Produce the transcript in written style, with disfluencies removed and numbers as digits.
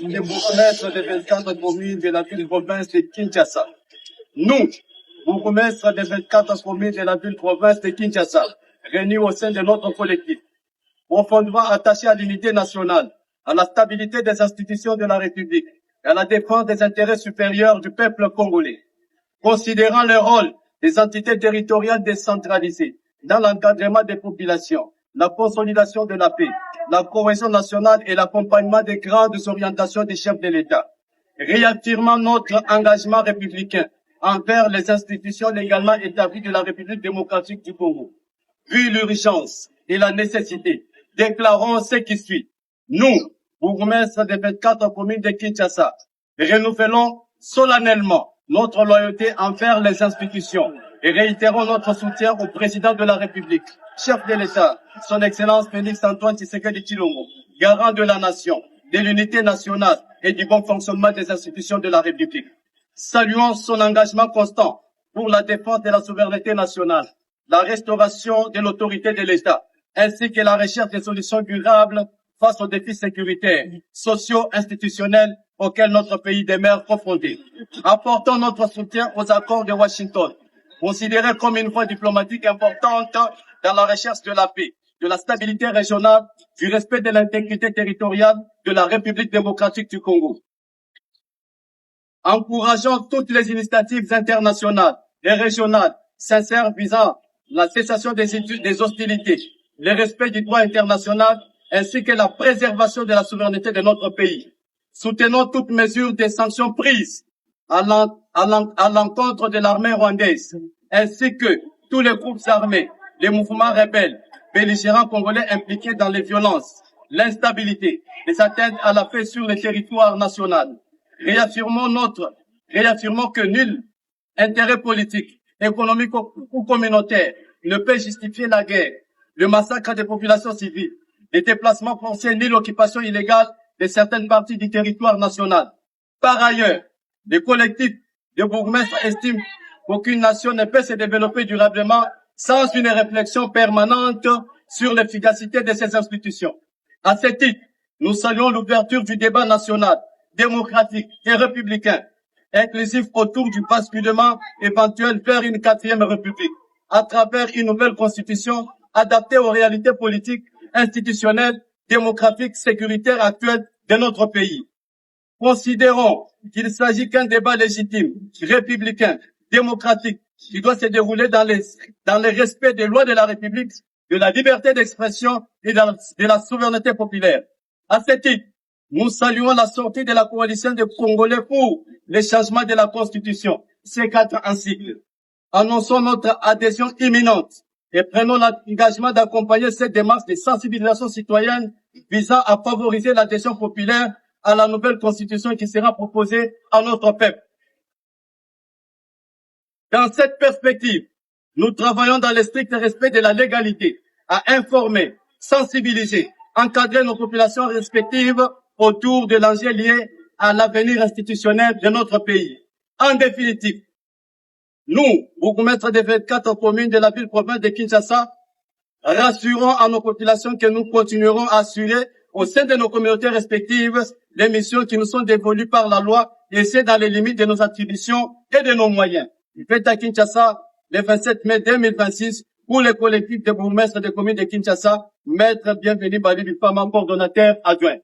les bourgmestres des 24 communes de la ville-province de Kinshasa. Nous, bourgmestres des 24 communes de la ville-province de Kinshasa, réunis au sein de notre collectif, profondément attachés à l'unité nationale, à la stabilité des institutions de la République et à la défense des intérêts supérieurs du peuple congolais, considérant le rôle des entités territoriales décentralisées dans l'encadrement des populations, la consolidation de la paix, la cohésion nationale et l'accompagnement des grandes orientations des chefs de l'État, réaffirmant notre engagement républicain envers les institutions légalement établies de la République démocratique du Congo. Vu l'urgence et la nécessité, déclarons ce qui suit. Nous, bourgmestres des 24 communes de Kinshasa, renouvelons solennellement notre loyauté envers les institutions et réitérons notre soutien au président de la République, chef de l'État, son Excellence Félix Antoine Tshisekedi Tshilombo, garant de la nation, de l'unité nationale et du bon fonctionnement des institutions de la République. Saluons son engagement constant pour la défense de la souveraineté nationale, la restauration de l'autorité de l'État, ainsi que la recherche des solutions durables face aux défis sécuritaires, sociaux, institutionnels auxquels notre pays demeure confronté. Apportons notre soutien aux accords de Washington, considérés comme une voie diplomatique importante dans la recherche de la paix, de la stabilité régionale, du respect de l'intégrité territoriale de la République démocratique du Congo. Encourageons toutes les initiatives internationales et régionales sincères visant la cessation des hostilités, le respect du droit international ainsi que la préservation de la souveraineté de notre pays. Soutenons toute mesure des sanctions prises à l'encontre de l'armée rwandaise, ainsi que tous les groupes armés, les mouvements rebelles, belligérants congolais impliqués dans les violences, l'instabilité, les atteintes à la paix sur le territoire national. Réaffirmons que nul intérêt politique, économique ou communautaire ne peut justifier la guerre, le massacre des populations civiles, les déplacements forcés ni l'occupation illégale de certaines parties du territoire national. Par ailleurs, les collectifs de bourgmestres estiment qu'aucune nation ne peut se développer durablement sans une réflexion permanente sur l'efficacité de ces institutions. À ce titre, nous saluons l'ouverture du débat national, démocratique et républicain, inclusif autour du basculement éventuel vers une 4e république, à travers une nouvelle constitution adaptée aux réalités politiques, institutionnelles, démographiques, sécuritaires actuelles de notre pays. Considérons qu'il s'agit qu'un débat légitime, républicain, démocratique, qui doit se dérouler dans le respect des lois de la République, de la liberté d'expression et de la souveraineté populaire. À ce titre, nous saluons la sortie de la coalition des Congolais pour le changement de la Constitution, C4 en cycle. Annonçons notre adhésion imminente et prenons l'engagement d'accompagner cette démarche de sensibilisation citoyenne visant à favoriser l'adhésion populaire à la nouvelle Constitution qui sera proposée à notre peuple. Dans cette perspective, nous travaillons dans le strict respect de la légalité, à informer, sensibiliser, encadrer nos populations respectives autour de l'enjeu lié à l'avenir institutionnel de notre pays. En définitive, nous, bourgmestres des 24 communes de la ville-province de Kinshasa, rassurons à nos populations que nous continuerons à assurer au sein de nos communautés respectives les missions qui nous sont dévolues par la loi et c'est dans les limites de nos attributions et de nos moyens. Fête à Kinshasa, le 27 mai 2026, pour les collectifs de bourgmestres des communes de Kinshasa, Maître Bienvenu Bali Bipama, coordonnateur adjoint.